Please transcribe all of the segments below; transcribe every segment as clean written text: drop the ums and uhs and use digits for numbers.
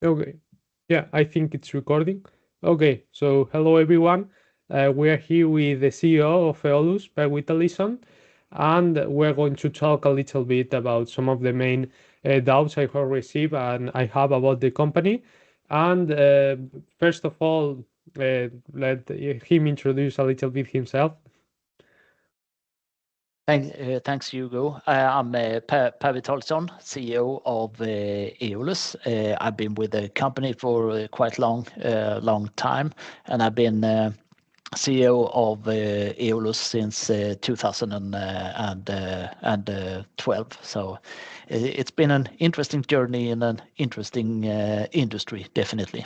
Okay. Yeah, I think it's recording. Okay, so hello everyone. We are here with the CEO of Eolus, Per Witalisson, and we're going to talk a little bit about some of the main doubts I have received and I have about the company. And first of all, let him introduce a little bit himself. Thanks, Hugo. I'm Per Witalisson, CEO of Eolus. I've been with the company for quite long time, and I've been CEO of Eolus since 2012. So it's been an interesting journey in an interesting industry, definitely.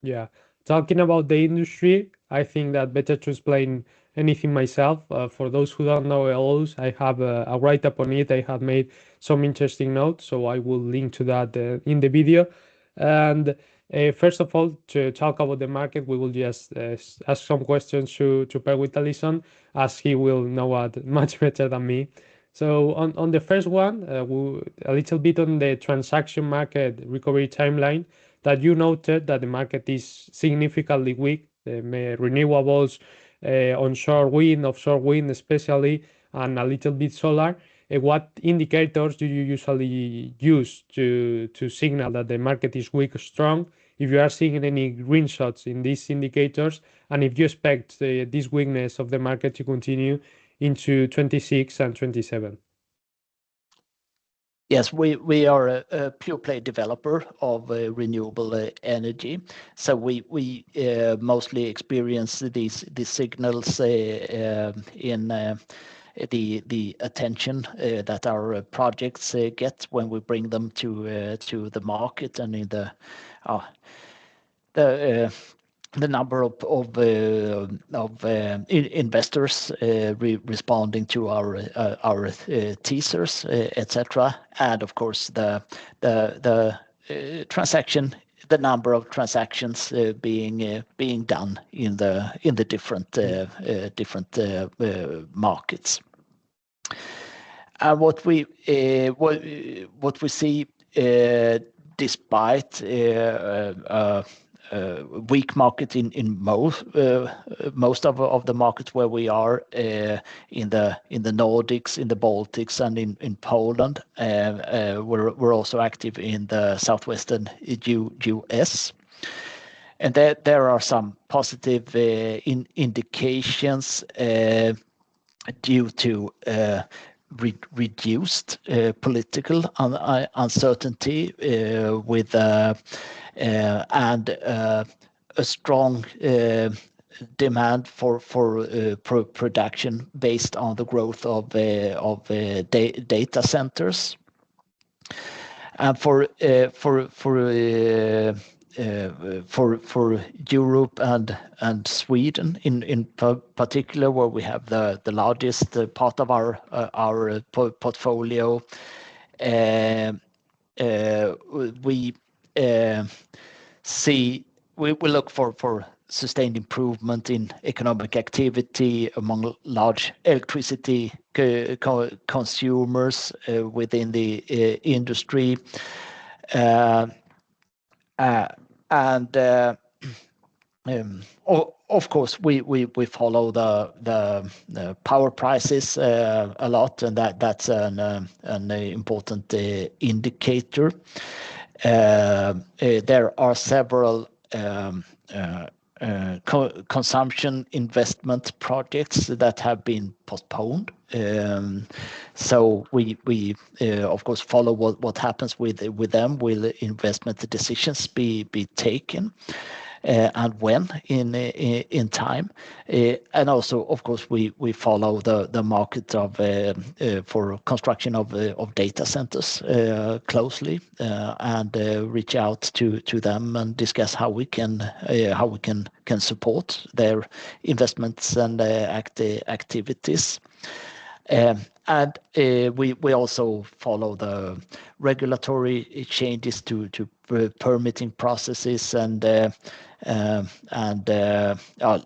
Yeah, talking about the industry, I think that better to explain anything myself. For those who don't know Eolus, I have a write-up on it. I have made some interesting notes, so I will link to that in the video. And first of all, to talk about the market, we will just ask some questions to Per Witalisson, as he will know it much better than me. So on the first one, a little bit on the transaction market recovery timeline that you noted that the market is significantly weak. The renewables, onshore wind, offshore wind especially, and a little bit solar. What indicators do you usually use to signal that the market is weak or strong? If you are seeing any green shots in these indicators, and if you expect this weakness of the market to continue into 26 and 27. Yes, we are a pure play developer of renewable energy. So we mostly experience these signals in the attention that our projects get when we bring them to the market, and in uh, the number of investors responding to our teasers, etc., and of course the transaction, the number of transactions being done in the different markets. And what we see, despite weak market in most of the markets where we are, in the Nordics, in the Baltics, and in Poland. We're also active in the southwestern US. And there are some positive indications due to reduced political uncertainty with and a strong demand for production based on the growth of data centers. And for Europe and Sweden in particular, where we have the largest part of our portfolio, we we look for sustained improvement in economic activity among large electricity consumers within the industry. And of course, we follow the power prices a lot, and that's an important indicator. There are several consumption investment projects that have been postponed. So we of course follow what happens with them. Will investment decisions be taken? And when in time, and also of course we follow the market of for construction of data centers closely, and reach out to them and discuss how we can support their investments and activities. And we also follow the regulatory changes to permitting processes and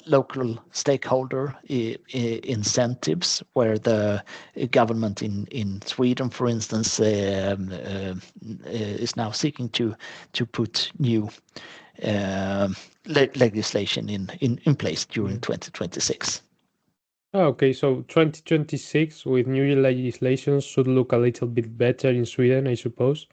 local stakeholder incentives, where the government in Sweden, for instance, is now seeking to put new legislation in place during 2026. Okay, so 2026 with new legislation should look a little bit better in Sweden, I suppose.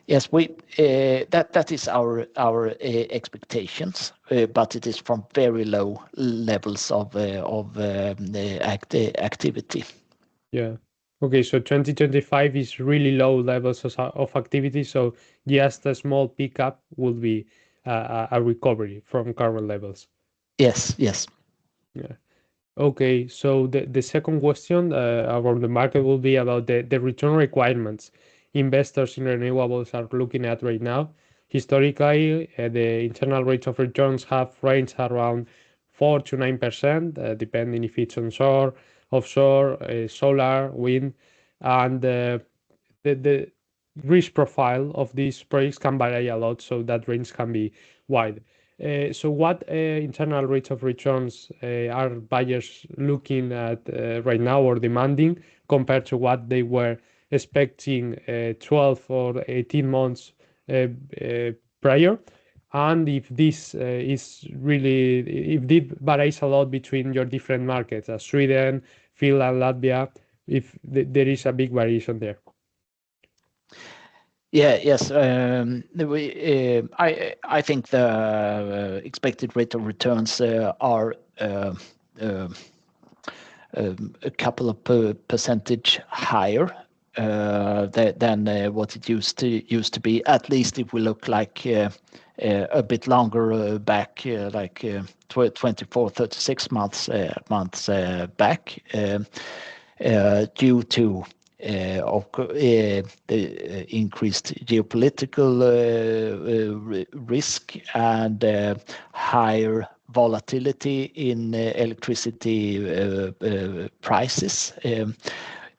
Yes, that is our expectations, but it is from very low levels of activity. Yeah. Okay, so 2025 is really low levels of activity, so just a small pickup will be a recovery from current levels. Yes, yes. Yeah. Okay, so the second question around the market will be about the return requirements investors in renewables are looking at right now. Historically, the internal rates of returns have ranged around 4 to 9%, depending if it's onshore, offshore, solar, wind, and the risk profile of these projects can vary a lot, so that range can be wide. So what internal rates of returns are buyers looking at right now or demanding compared to what they were expecting 12 or 18 months prior? And if this is really, if this varies a lot between your different markets, Sweden, Finland, Latvia, if there is a big variation there. Yes. I think the expected rate of returns are a couple of percentage higher than what it used to be. At least if we look like a bit longer back, like 24, 36 months back, due to the increased geopolitical risk and higher volatility in electricity prices.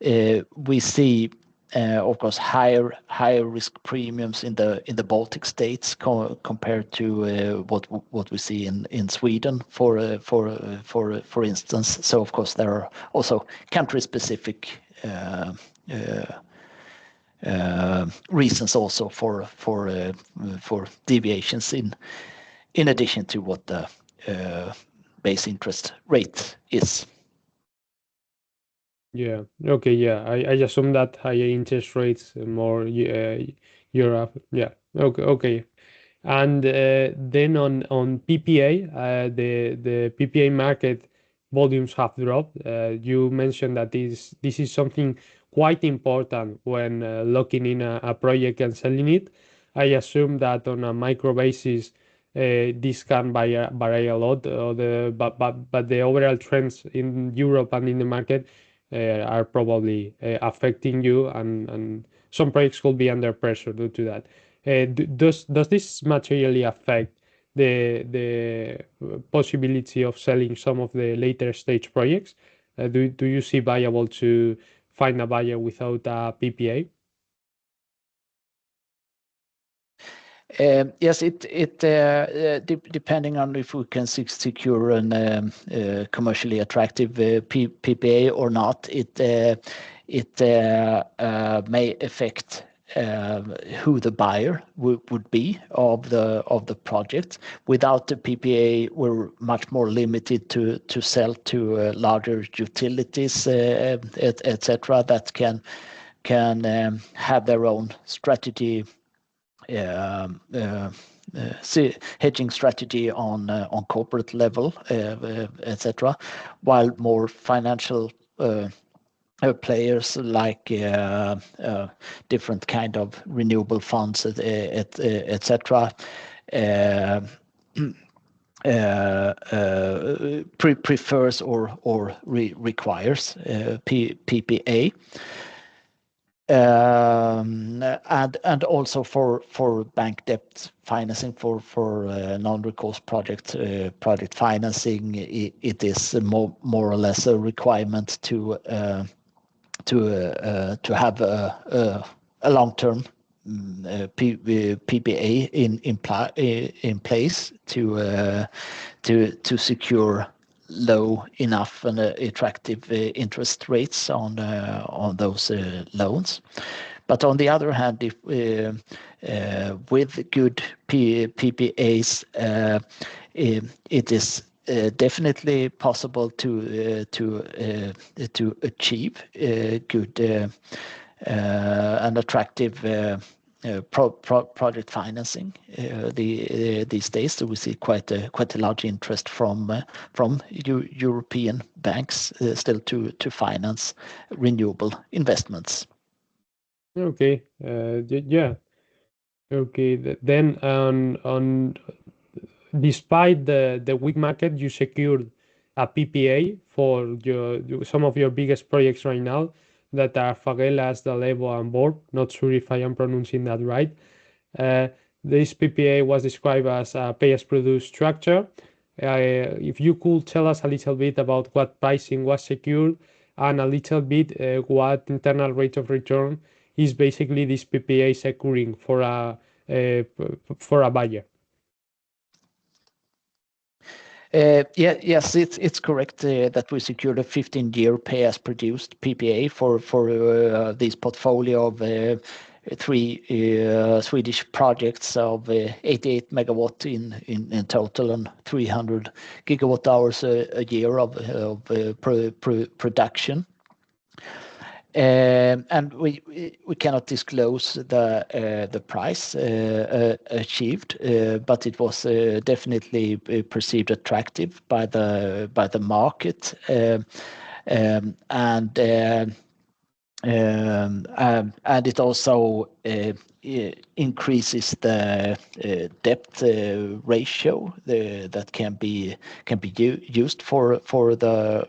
We see, of course, higher risk premiums in the Baltic states compared to what we see in Sweden, for instance. So of course there are also country specific reasons also for deviations in addition to what the base interest rate is. Yeah. Okay. Yeah. I assume that higher interest rates, more Europe. Yeah. Okay. Okay. And then on PPA, the PPA market volumes have dropped. You mentioned that this is something quite important when locking in a project and selling it. I assume that on a micro basis, this can vary a lot. But the overall trends in Europe and in the market are probably affecting you, and some projects could be under pressure due to that. Does this materially affect the possibility of selling some of the later stage projects? Do you see viable to find a buyer without a PPA? Yes, depending on if we can secure an commercially attractive PPA or not, it may affect who the buyer would be of the project. Without the PPA, we're much more limited to sell to larger utilities, etc., that can have their own strategy, hedging strategy on corporate level, etc., while more financial players like different kind of renewable funds, etc., prefers or requires PPA. And also for bank debt financing, for non-recourse project financing, it is more or less a requirement to have a long-term PPA in place to secure low enough and attractive interest rates on those loans. But on the other hand, if with good PPAs, it is definitely possible to achieve good and attractive project financing these days. So we see quite a large interest from European banks still to finance renewable investments. Okay. Yeah. Okay. Then on despite the weak market, you secured a PPA for some of your biggest projects right now that are Fagelas, Dalevo, and Borg. Not sure if I am pronouncing that right. Uh, this PPA was described as a pay-as-produced structure. If you could tell us a little bit about what pricing was secured and a little bit what internal rate of return is basically this PPA securing for a buyer. Yes, it's correct that we secured a 15-year pay-as-produced PPA for this portfolio of three Swedish projects of 88 megawatt in total and 300 gigawatt hours a year of production. And we cannot disclose the price achieved, but it was definitely perceived attractive by the market, and it also increases the depth ratio that can be used for the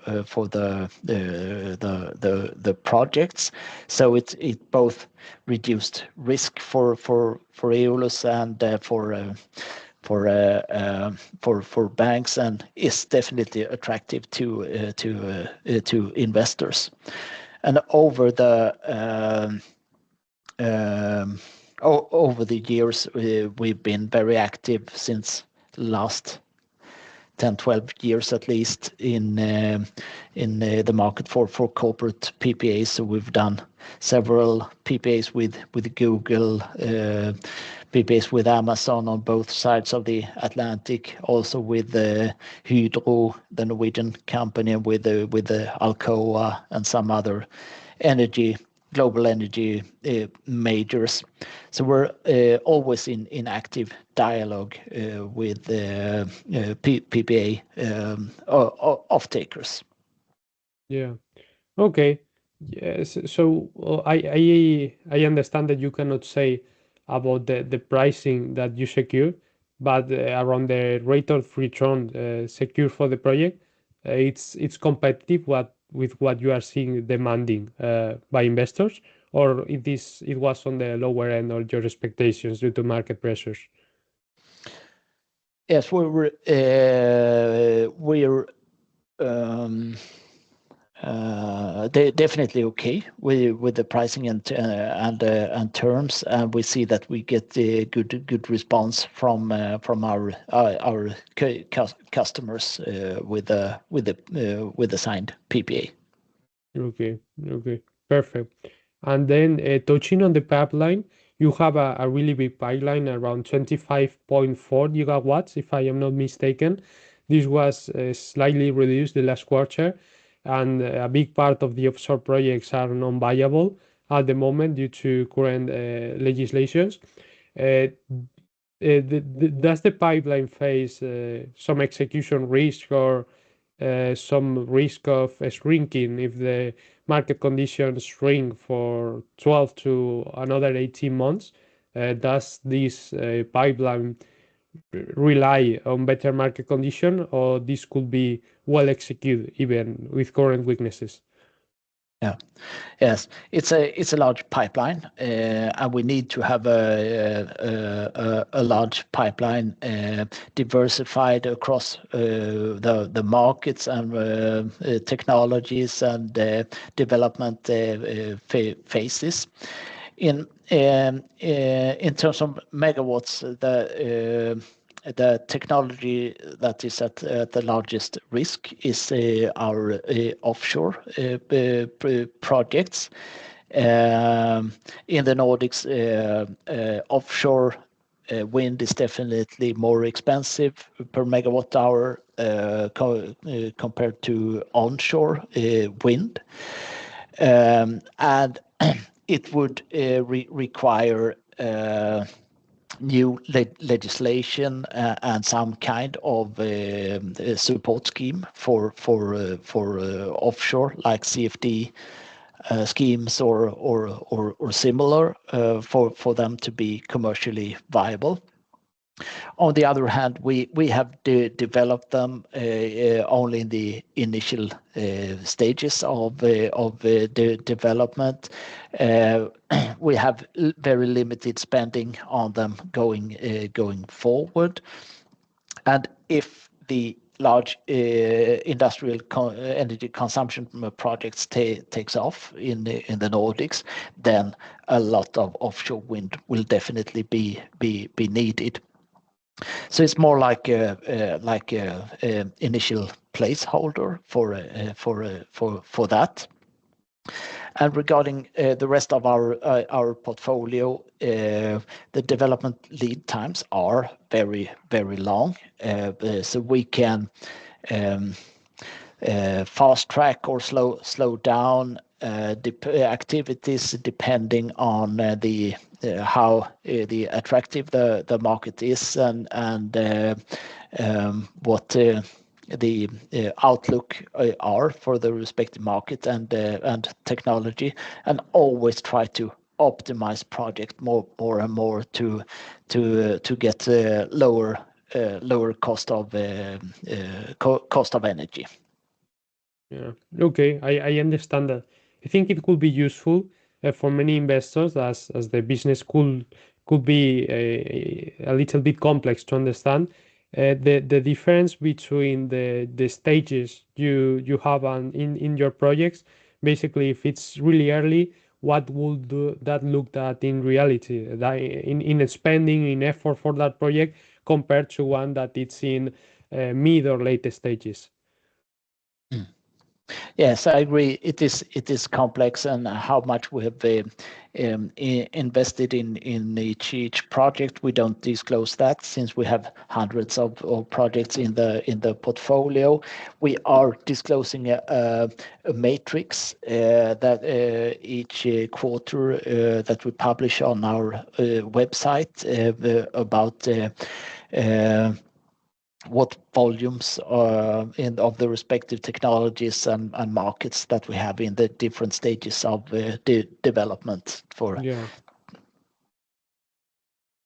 projects. So it both reduced risk for Eolus and for banks, and is definitely attractive to investors. And over the years, we've been very active since the last 10, 12 years at least in the market for corporate PPAs. So we've done several PPAs with Google, PPAs with Amazon on both sides of the Atlantic, also with Hydro, the Norwegian company, and with Alcoa and some other global energy majors. So we're always in active dialogue with PPA off-takers. Yeah. Okay. Yes. So I understand that you cannot say about the pricing that you secure, but around the rate of return secure for the project, it's competitive with what you are seeing demanding by investors, or it was on the lower end of your expectations due to market pressures. Yes, we're definitely okay with the pricing and terms, and we see that we get good response from our customers with the signed PPA. Okay, okay, perfect. And then touching on the pipeline, you have a really big pipeline around 25.4 gigawatts, if I am not mistaken. This was slightly reduced the last quarter, and a big part of the offshore projects are non-viable at the moment due to current legislations. Uh, does the pipeline face some execution risk or some risk of shrinking if the market conditions shrink for 12 to another 18 months? Does this pipeline rely on better market condition, or this could be well executed even with current weaknesses? Yeah. Yes, it's a large pipeline, and we need to have a large pipeline diversified across the markets and technologies and development phases. In terms of megawatts, the technology that is at the largest risk is our offshore projects. In the Nordics, offshore wind is definitely more expensive per megawatt hour compared to onshore wind. And it would require new legislation and some kind of support scheme for offshore, like CFD schemes or similar, for them to be commercially viable. On the other hand, we have developed them only in the initial stages of the development. We have very limited spending on them going forward. And if the large industrial energy consumption projects takes off in the Nordics, then a lot of offshore wind will definitely be needed. So it's more like a initial placeholder for that. And regarding the rest of our portfolio, the development lead times are very long. So we can fast track or slow down activities depending on how the attractive the market is and what the outlook are for the respective market and technology, and always try to optimize project more and more to get lower cost of energy. Yeah. Okay, I understand that. I think it could be useful for many investors as the business could be a little bit complex to understand. The difference between the stages you have in your projects. Basically, if it's really early, what would that look at in reality, that in spending, in effort for that project, compared to one that it's in mid or late stages? Yes, I agree. It is complex, and how much we have invested in each project, we don't disclose that, since we have hundreds of projects in the portfolio. We are disclosing a matrix that each quarter that we publish on our website about what volumes of the respective technologies and markets that we have in the different stages of development for. Yeah.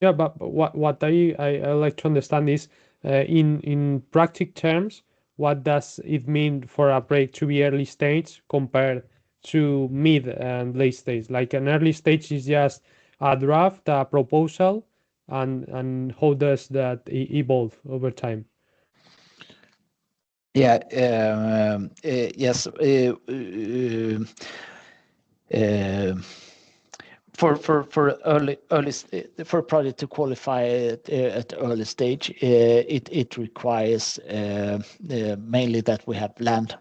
Yeah, but what I like to understand is in practical terms, what does it mean for a project to be early stage compared to mid and late stage? Like an early stage is just a draft, a proposal, and how does that evolve over time? Yeah. Yes. For a project to qualify at early stage, it requires mainly that we have land,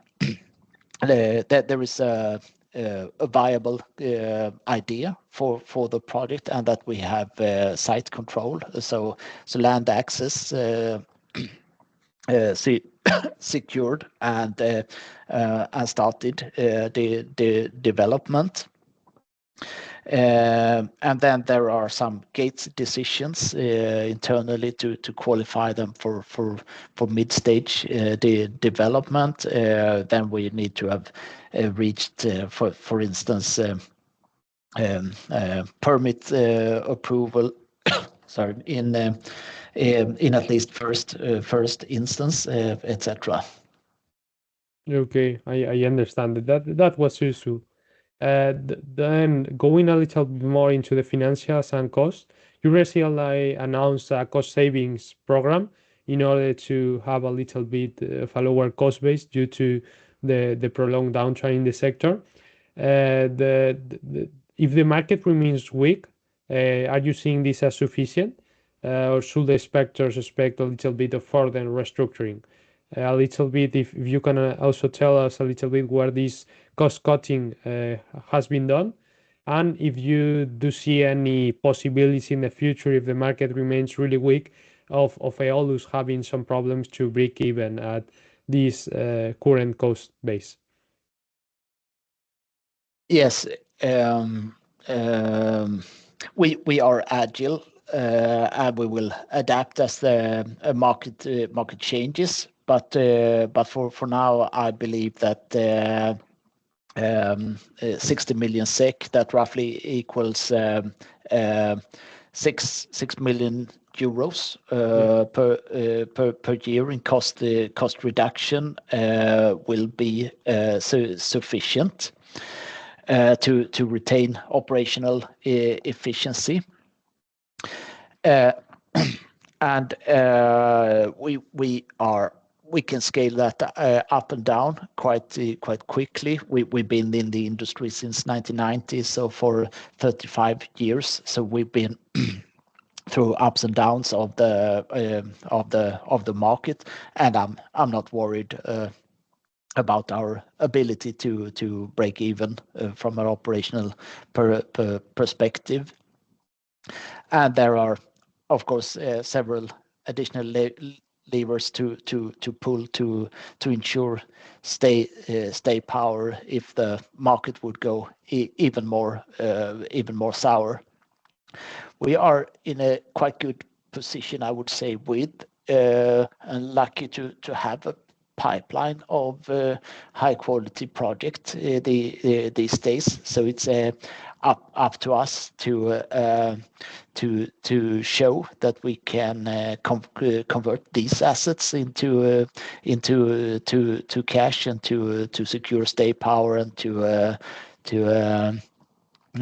that there is a viable idea for the project, and that we have site control, so land access secured and started the development. And then there are some gate decisions internally to qualify them for mid-stage development. Then we need to have reached, for instance, permit approval. Sorry, in at least first instance, etc. Okay, I understand that was useful. Then going a little bit more into the financials and costs, you recently announced a cost savings program in order to have a little bit of a lower cost base due to the prolonged downturn in the sector. If the market remains weak, are you seeing this as sufficient, or should the expectors expect a little bit of further restructuring? A little bit, if you can also tell us a little bit where this cost cutting has been done, and if you do see any possibility in the future, if the market remains really weak, of Eolus having some problems to break even at this current cost base. Yes, um, um, we are agile, and we will adapt as the market changes. But for now, I believe that 60 million SEK, that roughly equals uh, 6 million euros Yeah. per year in cost reduction will be sufficient to retain operational efficiency. And we can scale that up and down quite quickly. We've been in the industry since 1990, so for 35 years. So we've been through ups and downs of the market, and I'm not worried about our ability to break even from an operational perspective. And there are, of course, several additional levers to pull to ensure stay power if the market would go even more sour. We are in a quite good position, I would say, with and lucky to have a pipeline of high quality project these days. So it's up to us to show that we can convert these assets into cash, and to secure stay power, and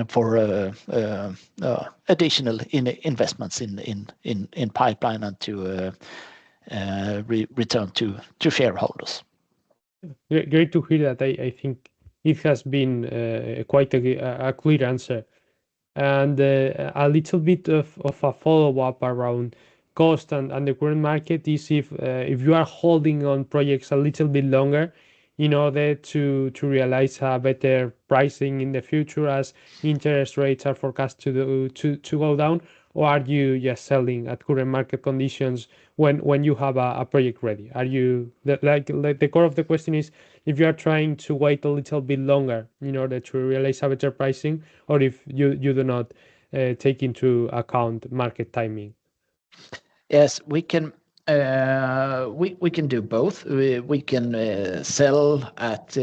for additional investments in pipeline, and to return to shareholders. Great to hear that. I think it has been quite a clear answer. And a little bit of a follow-up around cost and the current market is if you are holding on projects a little bit longer in order to realize a better pricing in the future as interest rates are forecast to go down, or are you just selling at current market conditions when you have a project ready? Are you like the core of the question is if you are trying to wait a little bit longer in order to realize a better pricing, or if you do not take into account market timing? Yes, we can. We can do both. We can sell at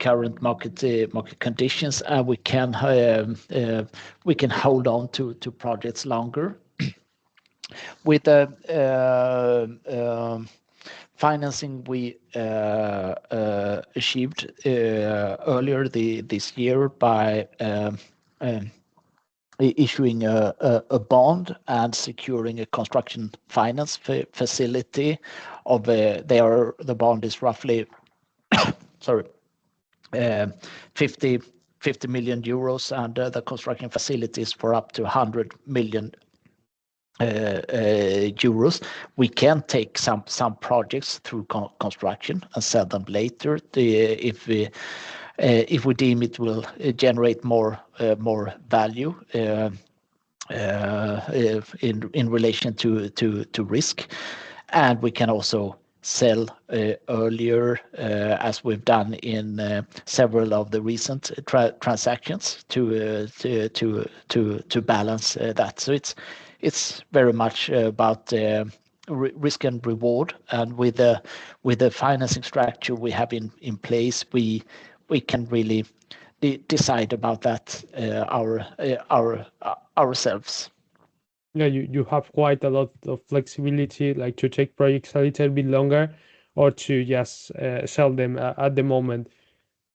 current market conditions, and we can hold on to projects longer. With the financing we achieved earlier this year by issuing a bond and securing a construction finance facility of the bond is roughly sorry 50 million euros, and the construction facilities for up to 100 million euros. We can take some projects through construction and sell them later if we deem it will generate more value in relation to risk. And we can also sell earlier, as we've done in several of the recent transactions to balance that. So it's very much about risk and reward, and with the financing structure we have in place, we can really decide about that ourselves. Yeah, you have quite a lot of flexibility, like to take projects a little bit longer or to just sell them at the moment.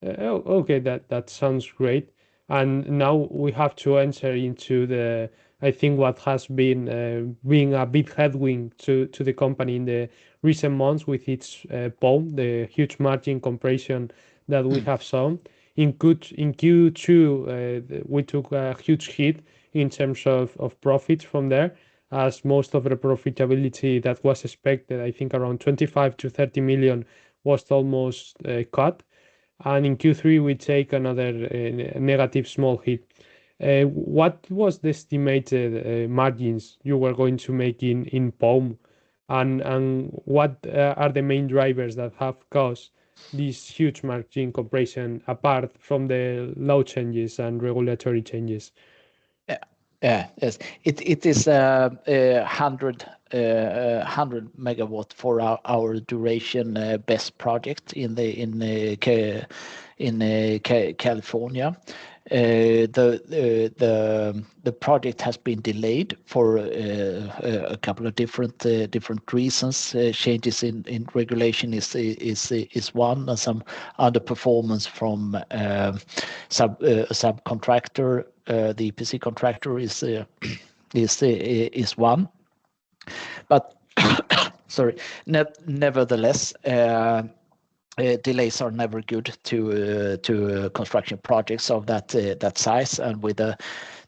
Okay, that sounds great. And now we have to enter into I think what has been being a big headwind to the company in the recent months with its POM, the huge margin compression that we have shown. In Q2, we took a huge hit in terms of profits from there, as most of the profitability that was expected, I think around 25 to 30 million, was almost cut. And in Q3, we take another negative small hit. What was the estimated margins you were going to make in POM? And what are the main drivers that have caused this huge margin compression apart from the law changes and regulatory changes? Yes. It is 100 megawatt for our duration BESS project in California. The project has been delayed for a couple of different reasons. Changes in regulation is one, and some underperformance from subcontractor. The EPC contractor is one, but sorry. Nevertheless, delays are never good to construction projects of that size, and with a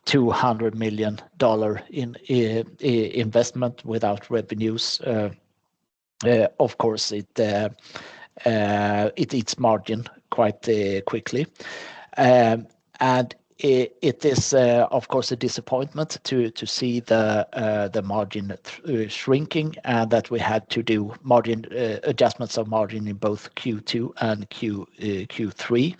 $200 million in investment without revenues, of course it eats margin quite quickly, and it is of course a disappointment to see the margin shrinking, and that we had to do margin adjustments of margin in both Q2 and Q3.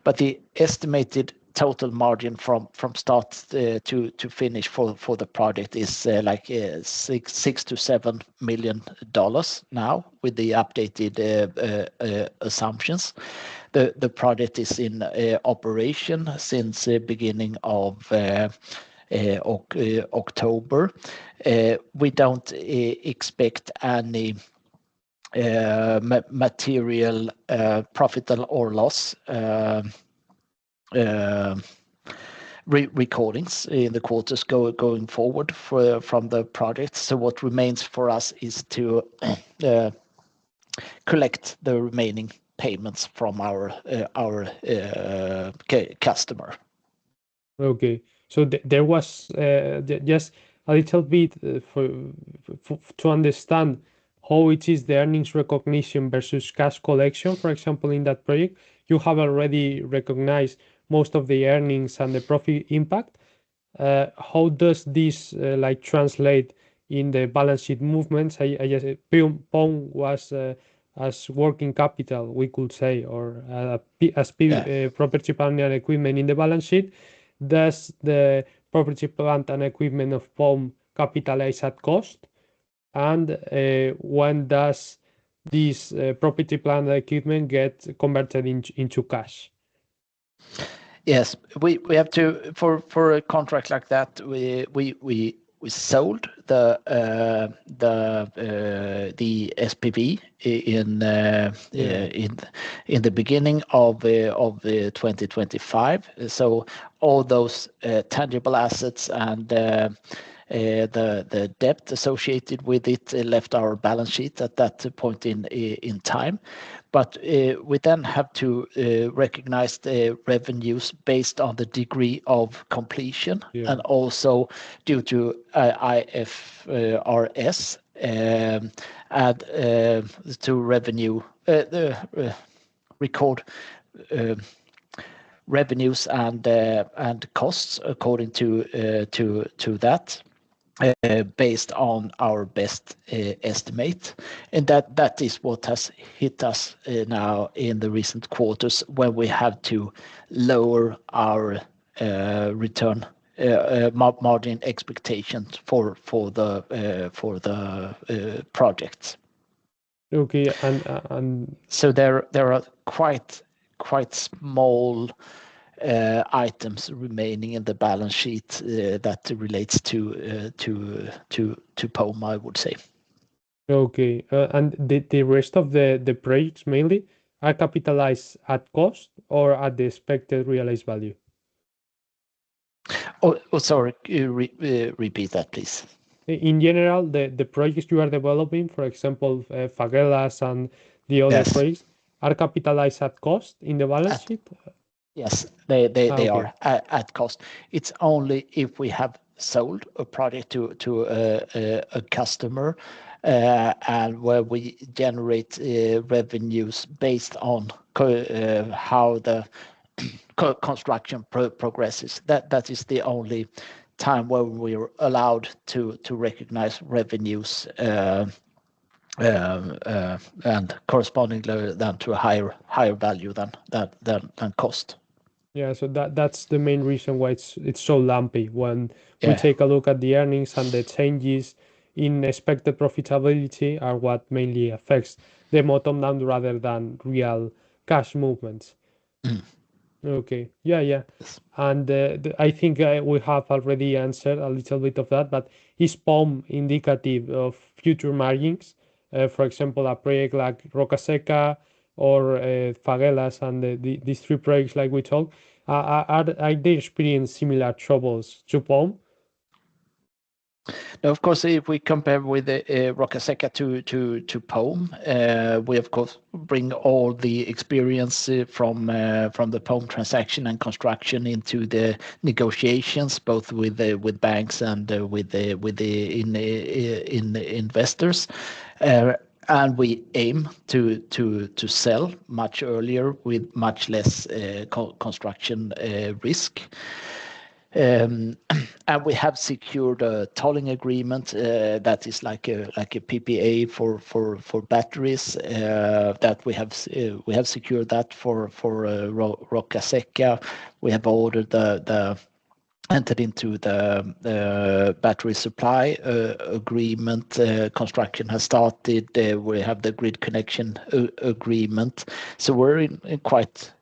But the estimated total margin from start to finish for the project is like $6 to $7 million now, with the updated assumptions. The project is in operation since the beginning of October. We don't expect any material profit or loss recordings in the quarters going forward from the project. So what remains for us is to collect the remaining payments from our customer. Okay, so there was just a little bit to understand how it is the earnings recognition versus cash collection. For example, in that project, you have already recognized most of the earnings and the profit impact. How does this like translate in the balance sheet movements? I guess POM was as working capital, we could say, or property, plant and equipment in the balance sheet. Does the property, plant and equipment of POM capitalize at cost? And when does this property, plant and equipment get converted into cash? Yes, we have to, for a contract like that, we sold the SPV in the beginning of 2025. So all those tangible assets and the debt associated with it left our balance sheet at that point in time. But we then have to recognize the revenues based on the degree of completion, and also due to IFRS, and to revenue record revenues and costs according to that. Based on our best estimate, and that is what has hit us now in the recent quarters, when we have to lower our return margin expectations for the projects. Okay, and so there are quite small items remaining in the balance sheet that relates to POM, I would say. Okay, and the rest of the projects mainly are capitalized at cost or at the expected realized value? Oh, sorry, repeat that, please. In general, the projects you are developing, for example, Fagelas and the other projects, are capitalized at cost in the balance sheet? Yes, they Okay. are at cost. It's only if we have sold a project to a customer, and where we generate revenues based on how the construction progresses. That is the only time where we're allowed to recognize revenues, and correspondingly then to a higher value than cost. Yeah, so that's the main reason why it's so lumpy. When we Yeah. take a look at the earnings and the changes in expected profitability are what mainly affects the bottom line rather than real cash movements. Mm. Okay. Yeah, yeah. Yes. And I think we have already answered a little bit of that, but is POM indicative of future margins? For example, a project like Roca Seca or Faguelas and these three projects like we talked, are they experiencing similar troubles to POM? Now, of course, if we compare with Roca Seca to POEM, we of course bring all the experience from the POEM transaction and construction into the negotiations, both with banks and in investors. And we aim to sell much earlier with much less construction risk. Um, and we have secured a tolling agreement that is like a PPA for batteries that we have secured that for Roca Seca. We have ordered the entered into the battery supply agreement. Construction has started. We have the grid connection agreement. So we're in quite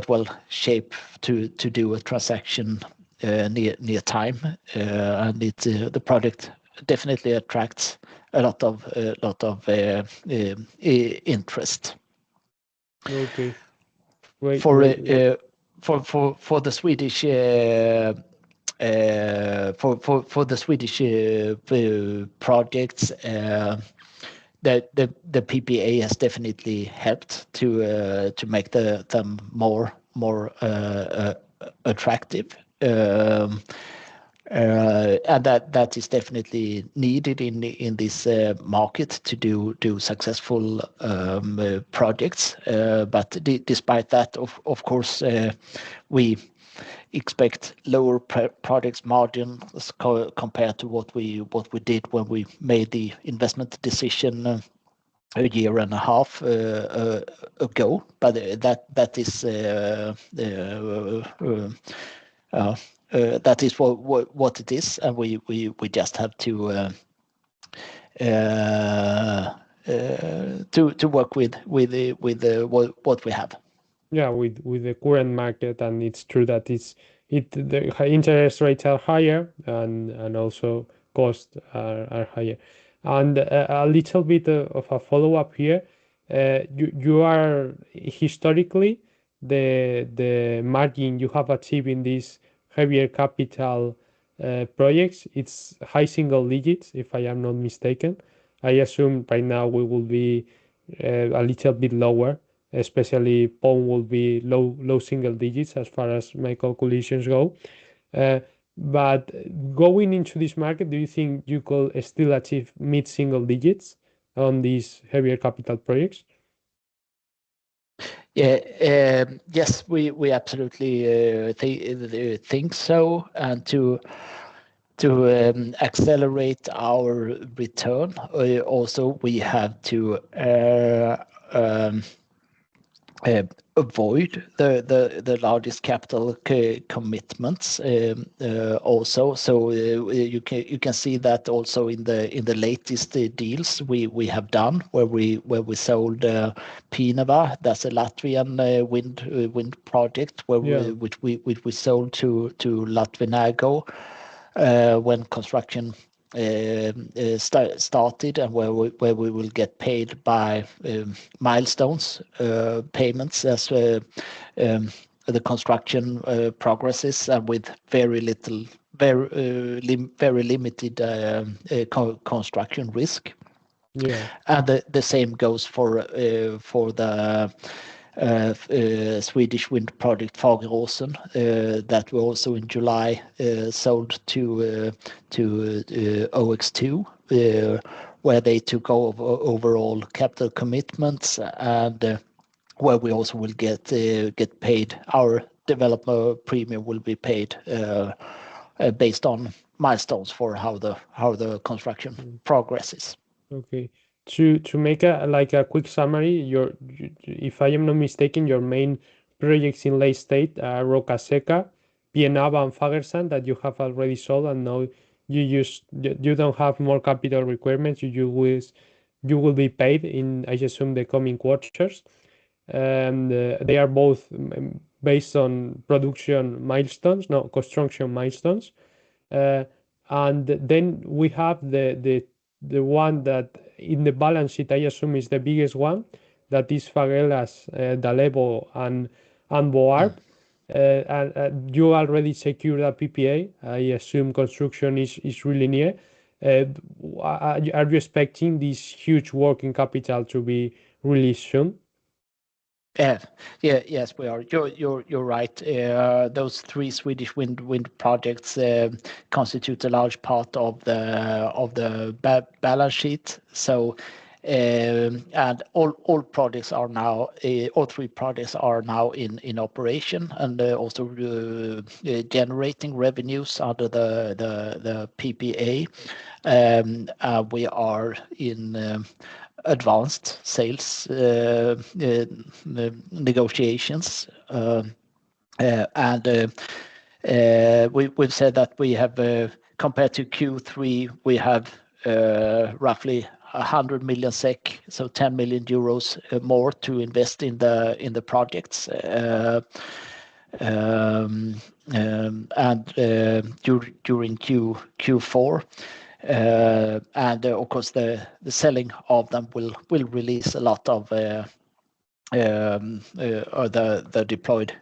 well shape to do a transaction near time, and the project definitely attracts a lot of interest. Okay. Great, For great. for the Swedish for the Swedish projects, the PPA has definitely helped to make them more attractive. Um, and that is definitely needed in this market to do successful projects. But despite that, of course, we expect lower projects margins compared to what we did when we made the investment decision a year and a half ago. But that is what it is, and we just have uh, to work with what we have. Yeah, with the current market, and it's true that the interest rates are higher and also costs are higher. And a little bit of a follow up here. You are historically the margin you have achieved in these heavier capital projects. It's high single digits, if I am not mistaken. I assume right now we will be a little bit lower, especially POM will be low single digits as far as my calculations go. Uh, but going into this market, do you think you could still achieve mid single digits on these heavier capital projects? Yeah, yes, we absolutely think so, and to accelerate our return, also we have to um, uh, avoid the largest capital commitments also. So you can see that also in the latest deals we have done, where we sold Pienava. That's a Latvian wind project Yeah, which we sold to Latvenago when construction started, and where we will get paid by milestones payments as the construction progresses, and with very limited construction risk. yeah, And the same goes for the Swedish wind project Fageråsen that we also in July sold to OX2, where they took over overall capital commitments and where we also will get paid. Our developer premium will be paid based on milestones for how the construction Mm. progresses. Okay. To make a quick summary, if I am not mistaken, your main projects in late state are Roca Seca, Pienava, and Fagersand that you have already sold, and now you don't have more capital requirements. You will be paid in, I assume, the coming quarters, and they are both based on production milestones, no construction milestones. Uh, and then we have the one that in the balance sheet I assume is the biggest one, that is Fagelas, Dalebo, and Boarp. And you already secured a PPA. I assume construction is really near. Are you expecting this huge working capital to be released soon? Yeah, yes, we are. You're right. Those three Swedish wind projects constitute a large part of the balance sheet. So, and all projects are now, all three projects are now in operation and also generating revenues under the PPA. We are in advanced sales negotiations. And we've said that we have, compared to Q3, we have roughly 100 million SEK, so 10 million euros more to invest in the projects. And during Q4. And of course, the selling of them will release a lot of or the deployed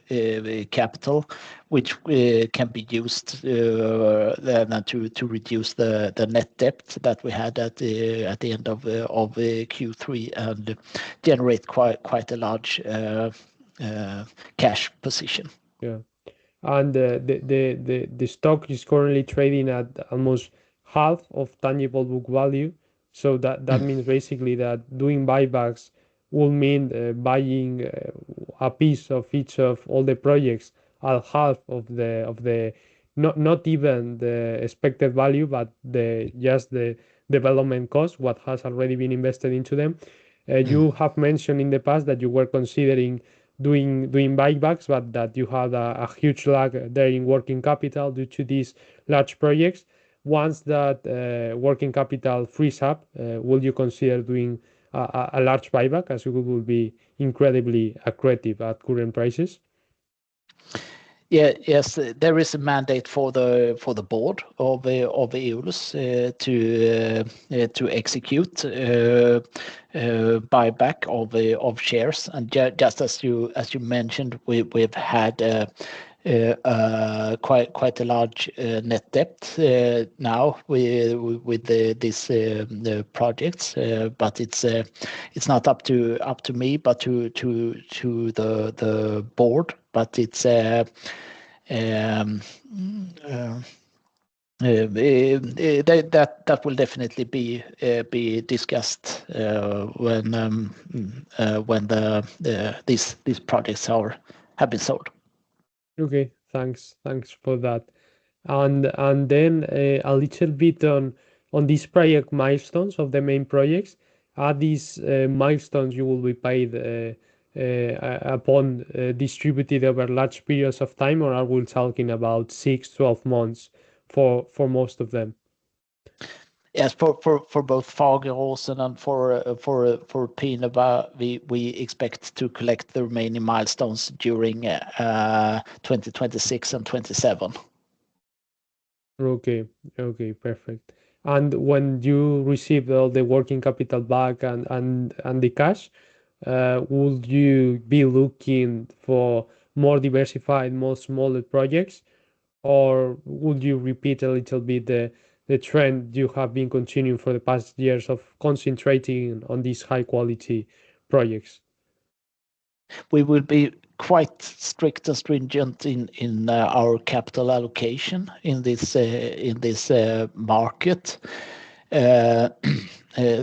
capital, which can be used then to reduce the net debt that we had at the end of Q3 and generate quite a large cash position. Yeah. And the stock is currently trading at almost half of tangible book value. So that means basically that doing buybacks will mean buying a piece of each of all the projects at half of the not even the expected value, but the just the development cost, what has already been invested into them. You have mentioned in the past that you were considering doing buybacks, but that you had a huge lag there in working capital due to these large projects. Once that working capital frees up, will you consider doing a large buyback, as it will be incredibly accretive at current prices? Yeah, yes, there is a mandate for the board of Eolus to execute buyback of shares, and just as you mentioned, we've had quite a large net debt now with these projects, but it's not up to me, but to the board. But it's that will definitely be discussed when these projects have been sold. Okay, thanks for that. And then a little bit on these project milestones of the main projects. Are these milestones you will be paid upon distributed over large periods of time, or are we talking about 6, 12 months for most of them? Yes, for both Fageråsen and for Pienava, we expect to collect the remaining milestones during 2026 and 27. Okay, perfect. And when you receive all the working capital back and the cash, would you be looking for more diversified, more smaller projects, or would you repeat a little bit the trend you have been continuing for the past years of concentrating on these high quality projects? We will be quite strict and stringent in our capital allocation in this market.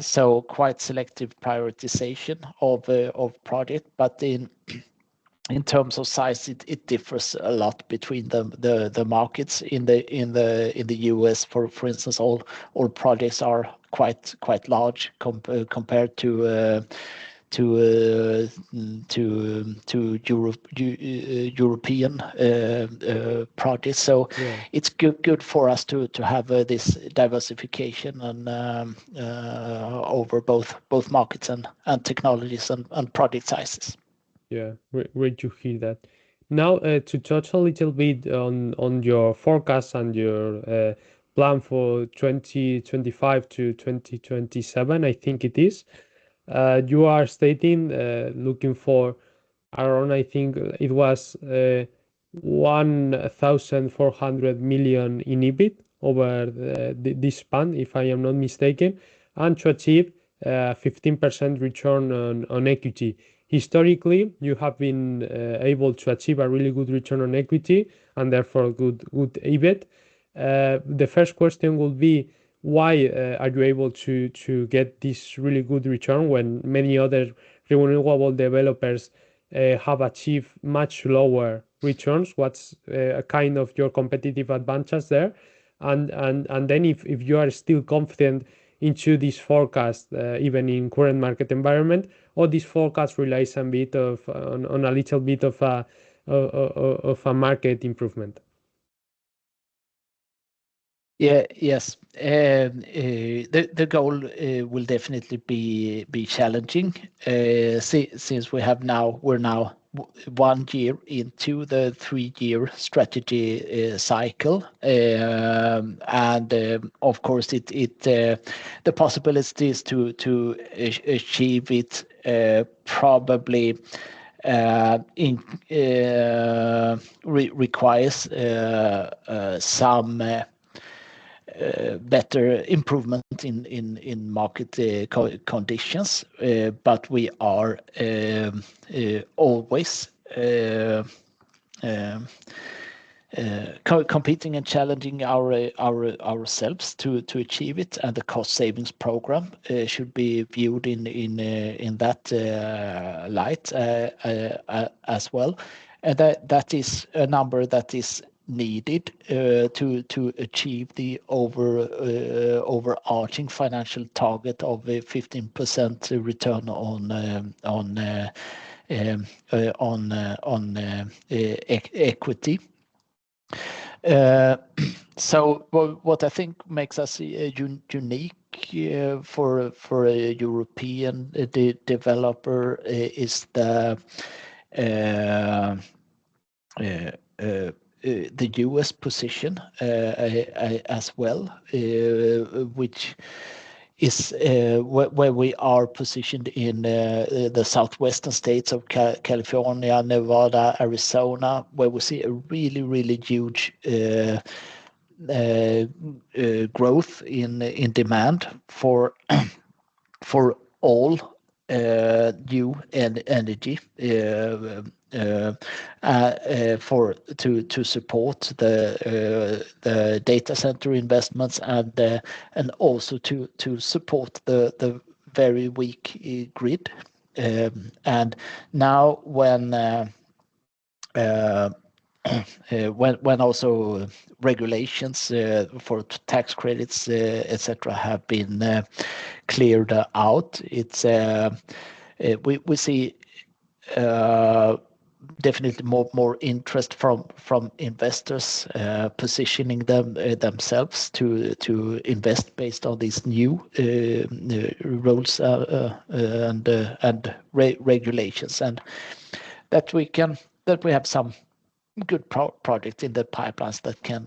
So quite selective prioritization of project, but in terms of size, it differs a lot between the markets. In the US, for instance, all projects are quite large compared to European projects. So Yeah. it's good for us to have this diversification and over both markets and technologies and project sizes. Yeah, great to hear that. Now, to touch a little bit on your forecast and your plan for 2025 to 2027, I think it is. You are stating looking for around, I think it was 1,400 million in EBIT over this span, if I am not mistaken, and to achieve 15% return on equity. Historically, you have been able to achieve a really good return on equity and therefore good EBIT. The first question will be, why are you able to get this really good return when many other renewable developers have achieved much lower returns? What's kind of your competitive advantage there? And then if you are still confident into this forecast, even in current market environment, or this forecast relies a bit on a little bit of a market improvement. Yes. The goal will definitely be challenging since we're now 1 year into the 3-year strategy cycle, and of course the possibilities to achieve it probably requires some better improvement in market conditions, but we are always competing and challenging ourselves to achieve it, and the cost savings program should be viewed in that light as well, and that is a number that is needed to achieve the overarching financial target of a 15% return on equity. So what I think makes us unique for a European developer is the US position as well, which is where we are positioned in the southwestern states of California, Nevada, Arizona, where we see a really huge growth in demand for all new energy to support the data center investments and also to support the very weak grid. And now when also regulations for tax credits, etc., have been cleared out, it's we see definitely more interest from investors positioning themselves to invest based on these new rules and regulations, and that we have some good projects in the pipelines that can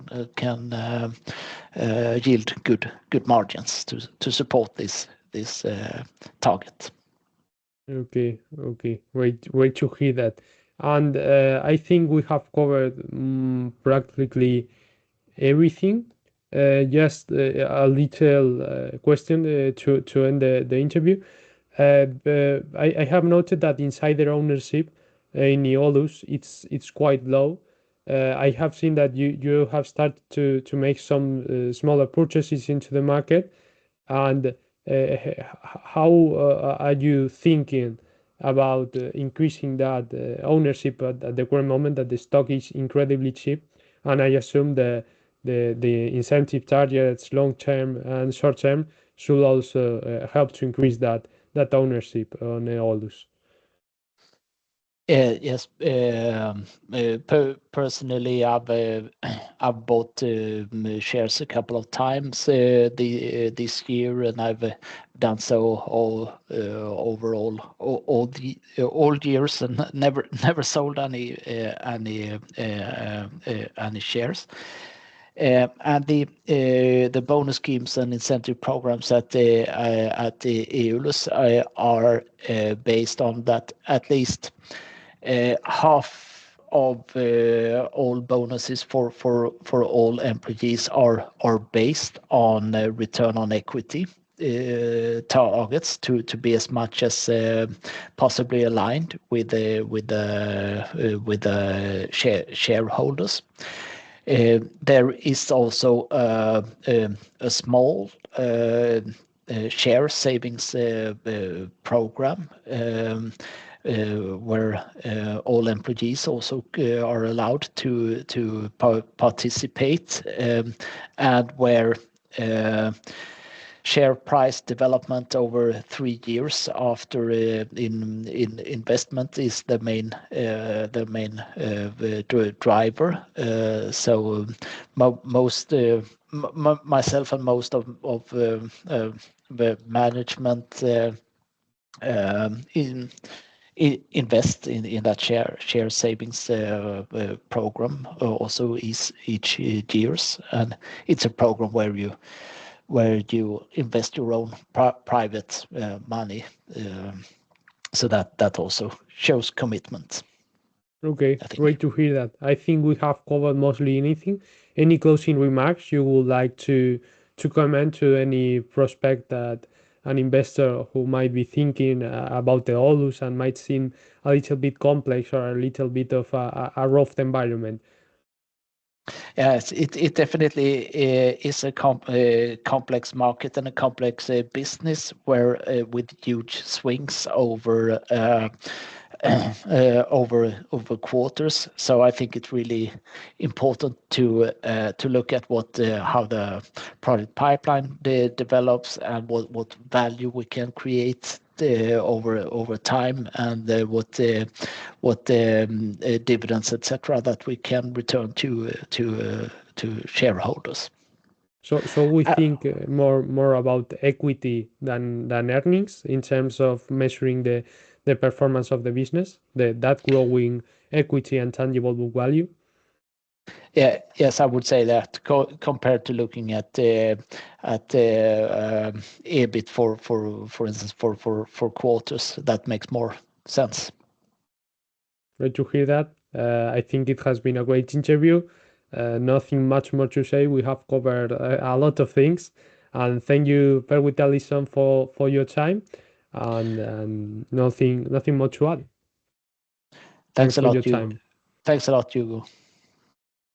yield good margins to support this target. Okay, great to hear that. And I think we have covered practically everything. Just a little question to end the interview. I have noted that insider ownership in Eolus, it's quite low. I have seen that you have started to make some smaller purchases into the market, and how are you thinking about increasing that ownership at the current moment that the stock is incredibly cheap? And I assume the incentive targets, long term and short term, should also help to increase that ownership on Eolus. Yes. Personally, I've bought shares a couple of times this year, and I've done so overall all years, and never sold any shares. And the bonus schemes and incentive programs at the Eolus are based on that at least half of all bonuses for all employees are based on return on equity targets to be as much as possibly aligned with the shareholders. There is also a small share savings program where all employees also are allowed to participate, and where share price development over 3 years after investment is the main driver. So most myself and most of the management invest in that share savings program also is each years, and it's a program where you invest your own private money, so that also shows commitment, Okay, I think. great to hear that. I think we have covered mostly anything. Any closing remarks you would like to comment to any prospect that an investor who might be thinking about the Olus and might seem a little bit complex or a little bit of a rough environment? Yes, it definitely is a complex market and a complex business where with huge swings over quarters. So I think it's really important to look at how the product pipeline develops, and what value we can create over time, and what dividends, etc., that we can return to shareholders. So we Uh, think more about equity than earnings in terms of measuring the performance of the business, that growing equity and tangible book value. Yeah, yes, I would say that compared to looking at EBIT for instance for quarters, that makes more sense. Great to hear that. I think it has been a great interview. Nothing much more to say. We have covered a lot of things, and thank you, Per Witalisson, for your time, and nothing more to add. Thanks Thanks a for your lot, you. time. Thanks a lot, Hugo.